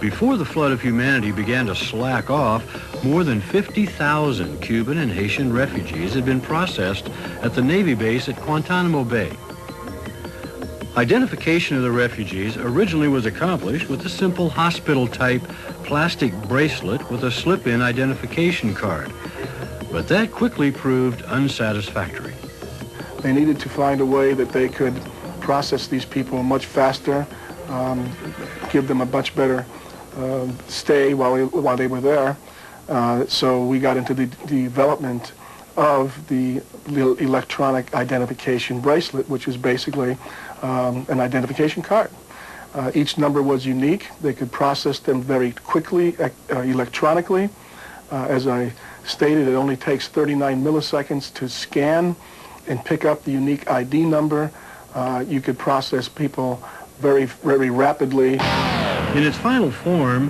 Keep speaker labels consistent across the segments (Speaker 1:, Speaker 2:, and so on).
Speaker 1: Before the flood of humanity began to slack off, more than 50,000 Cuban and Haitian refugees had been processed at the Navy base at Guantanamo Bay. Identification of the refugees originally was accomplished with a simple hospital-type plastic bracelet with a slip-in identification card, but that quickly proved unsatisfactory.
Speaker 2: They needed to find a way that they could process these people much faster, give them a much better stay while they were there. So we got into the development of the electronic identification bracelet, which is basically an identification card. Each number was unique. They could process them very quickly electronically. As I stated, it only takes 39 milliseconds to scan and pick up the unique ID number. You could process people very, very rapidly.
Speaker 1: In its final form,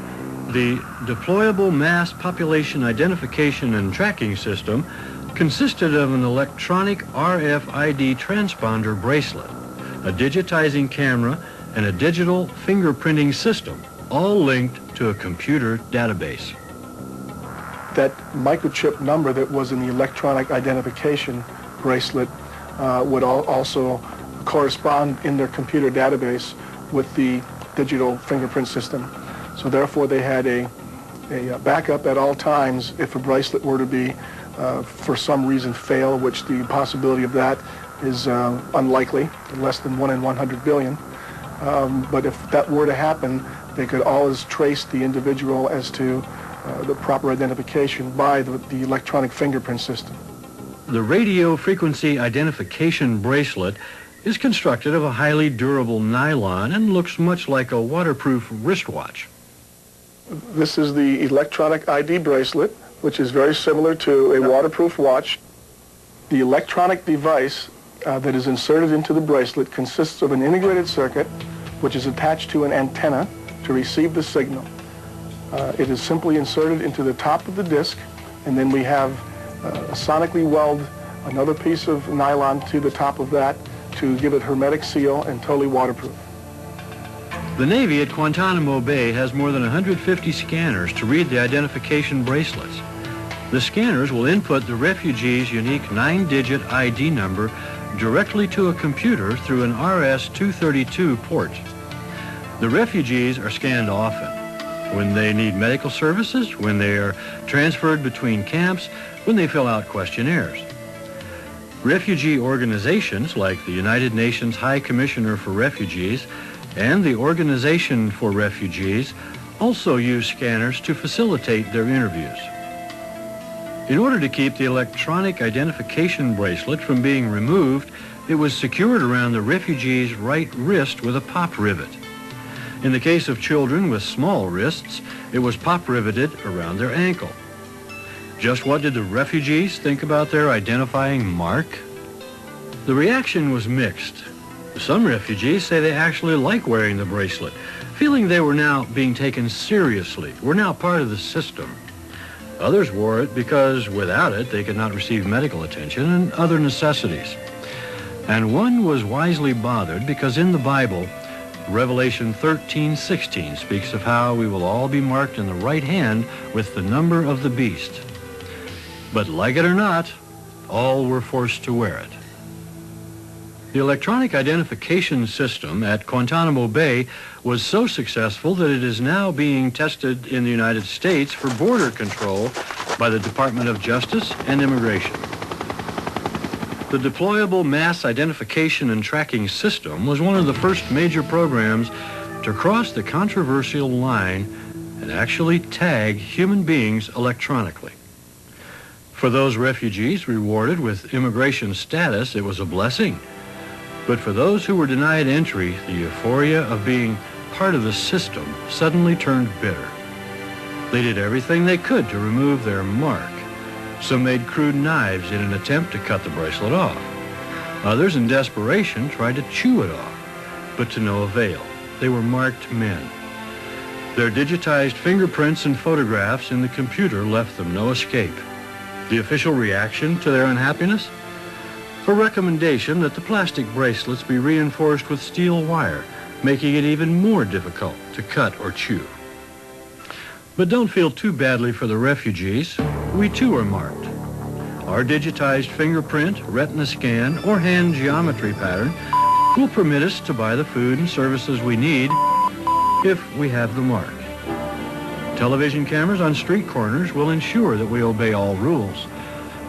Speaker 1: the Deployable Mass Population Identification and Tracking System consisted of an electronic RFID transponder bracelet, a digitizing camera, and a digital fingerprinting system, all linked to a computer database.
Speaker 2: That microchip number that was in the electronic identification bracelet would also correspond in their computer database with the digital fingerprint system. So therefore they had a backup at all times if a bracelet were to be, for some reason, fail, which the possibility of that is unlikely, less than 1 in 100 billion. But if that were to happen, they could always trace the individual as to the proper identification by the electronic fingerprint system.
Speaker 1: The radio frequency identification bracelet is constructed of a highly durable nylon and looks much like a waterproof wristwatch.
Speaker 2: This is the electronic ID bracelet, which is very similar to a waterproof watch. The electronic device that is inserted into the bracelet consists of an integrated circuit, which is attached to an antenna to receive the signal. It is simply inserted into the top of the disc, and then we have sonically weld another piece of nylon to the top of that to give it hermetic seal and totally waterproof.
Speaker 1: The Navy at Guantanamo Bay has more than 150 scanners to read the identification bracelets. The scanners will input the refugee's unique 9-digit ID number directly to a computer through an RS-232 port. The refugees are scanned often, when they need medical services, when they are transferred between camps, when they fill out questionnaires. Refugee organizations like the United Nations High Commissioner for Refugees and the Organization for Refugees also use scanners to facilitate their interviews. In order to keep the electronic identification bracelet from being removed, it was secured around the refugee's right wrist with a pop rivet. In the case of children with small wrists, it was pop riveted around their ankle. Just what did the refugees think about their identifying mark? The reaction was mixed. Some refugees say they actually like wearing the bracelet, feeling they were now being taken seriously, were now part of the system. Others wore it because without it they could not receive medical attention and other necessities. And one was wisely bothered because in the Bible, Revelation 13:16 speaks of how we will all be marked in the right hand with the number of the beast. But like it or not, all were forced to wear it. The electronic identification system at Guantanamo Bay was so successful that it is now being tested in the United States for border control by the Department of Justice and Immigration. The Deployable Mass Identification and Tracking System was one of the first major programs to cross the controversial line and actually tag human beings electronically. For those refugees rewarded with immigration status, it was a blessing. But for those who were denied entry, the euphoria of being part of the system suddenly turned bitter. They did everything they could to remove their mark. Some made crude knives in an attempt to cut the bracelet off. Others, in desperation, tried to chew it off, but to no avail. They were marked men. Their digitized fingerprints and photographs in the computer left them no escape. The official reaction to their unhappiness? A recommendation that the plastic bracelets be reinforced with steel wire, making it even more difficult to cut or chew. But don't feel too badly for the refugees. We too are marked. Our digitized fingerprint, retina scan, or hand geometry pattern will permit us to buy the food and services we need if we have the mark. Television cameras on street corners will ensure that we obey all rules.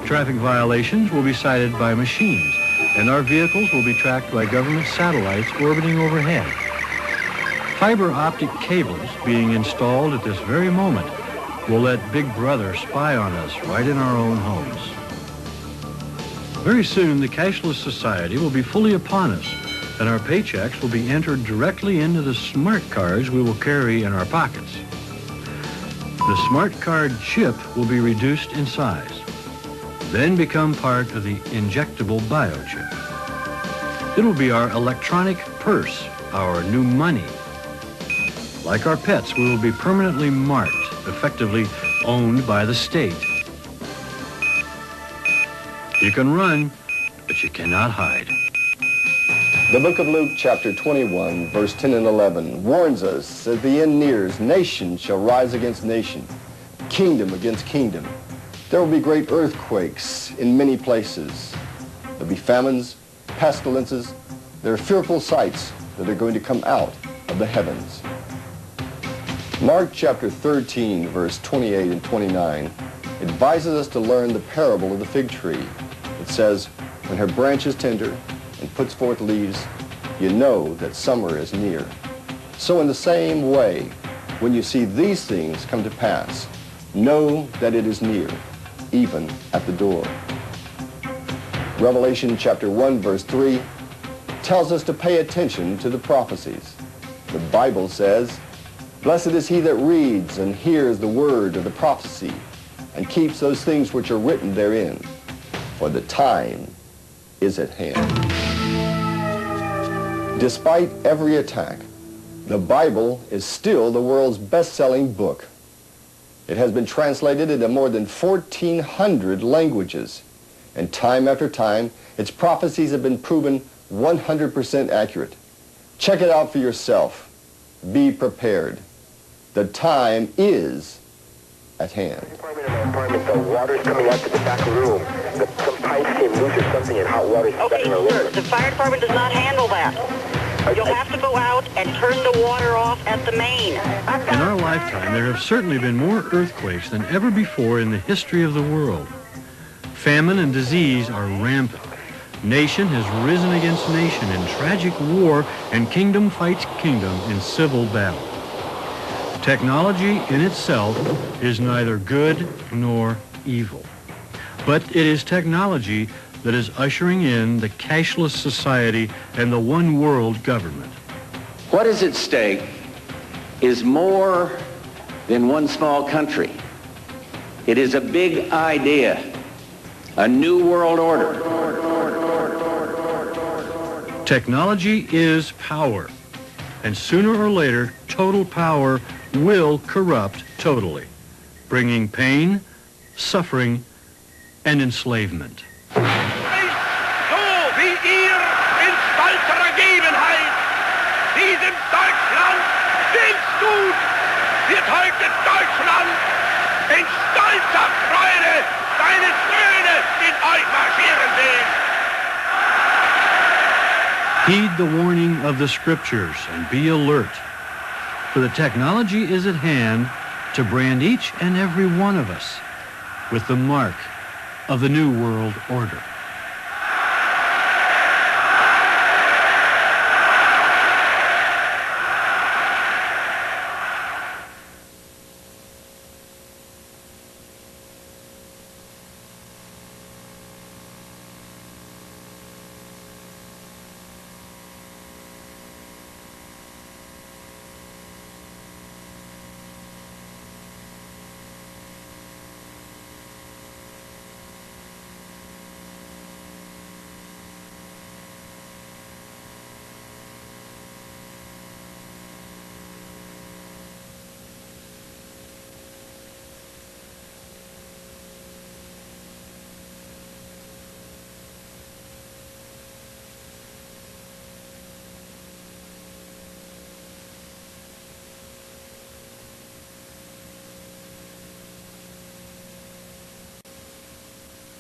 Speaker 1: Traffic violations will be cited by machines, and our vehicles will be tracked by government satellites orbiting overhead. Fiber optic cables being installed at this very moment will let Big Brother spy on us right in our own homes. Very soon, the cashless society will be fully upon us, and our paychecks will be entered directly into the smart cards we will carry in our pockets. The smart card chip will be reduced in size, then become part of the injectable biochip. It will be our electronic purse, our new money. Like our pets, we will be permanently marked, effectively owned by the state. You can run, but you cannot hide.
Speaker 3: The book of Luke, chapter 21, verse 10 and 11, warns us as the end nears, nation shall rise against nation, kingdom against kingdom. There will be great earthquakes in many places. There'll be famines, pestilences. There are fearful sights that are going to come out of the heavens. Mark chapter 13, verse 28 and 29, advises us to learn the parable of the fig tree. It says, when her branch is tender and puts forth leaves, you know that summer is near. So in the same way, when you see these things come to pass, know that it is near, even at the door. Revelation chapter 1, verse 3 tells us to pay attention to the prophecies. The Bible says, blessed is he that reads and hears the word of the prophecy and keeps those things which are written therein, for the time is at hand. Despite every attack, the Bible is still the world's best-selling book. It has been translated into more than 1,400 languages, and time after time, its prophecies have been proven 100% accurate. Check it out for yourself. Be prepared. The time is at hand.
Speaker 4: The water's coming out to the back room. Some pipes came loose or something, and hot water's
Speaker 5: Okay, sir, the fire department does not handle that. You'll have to go out and turn the water off at the main.
Speaker 1: In our lifetime, there have certainly been more earthquakes than ever before in the history of the world. Famine and disease are rampant. Nation has risen against nation in tragic war, and kingdom fights kingdom in civil battle. Technology in itself is neither good nor evil. But it is technology that is ushering in the cashless society and the one world government.
Speaker 6: What is at stake is more than one small country. It is a big idea, a new world order.
Speaker 1: Technology is power, and sooner or later, total power will corrupt totally, bringing pain, suffering, and enslavement.
Speaker 7: So wie ihr in stolzer Ergebenheit diesem Deutschland Dienst tut, wird heute Deutschland in stolzer Freude seine Söhne in euch marschieren sehen.
Speaker 1: Heed the warning of the scriptures and be alert, for the technology is at hand to brand each and every one of us with the mark of the New World Order.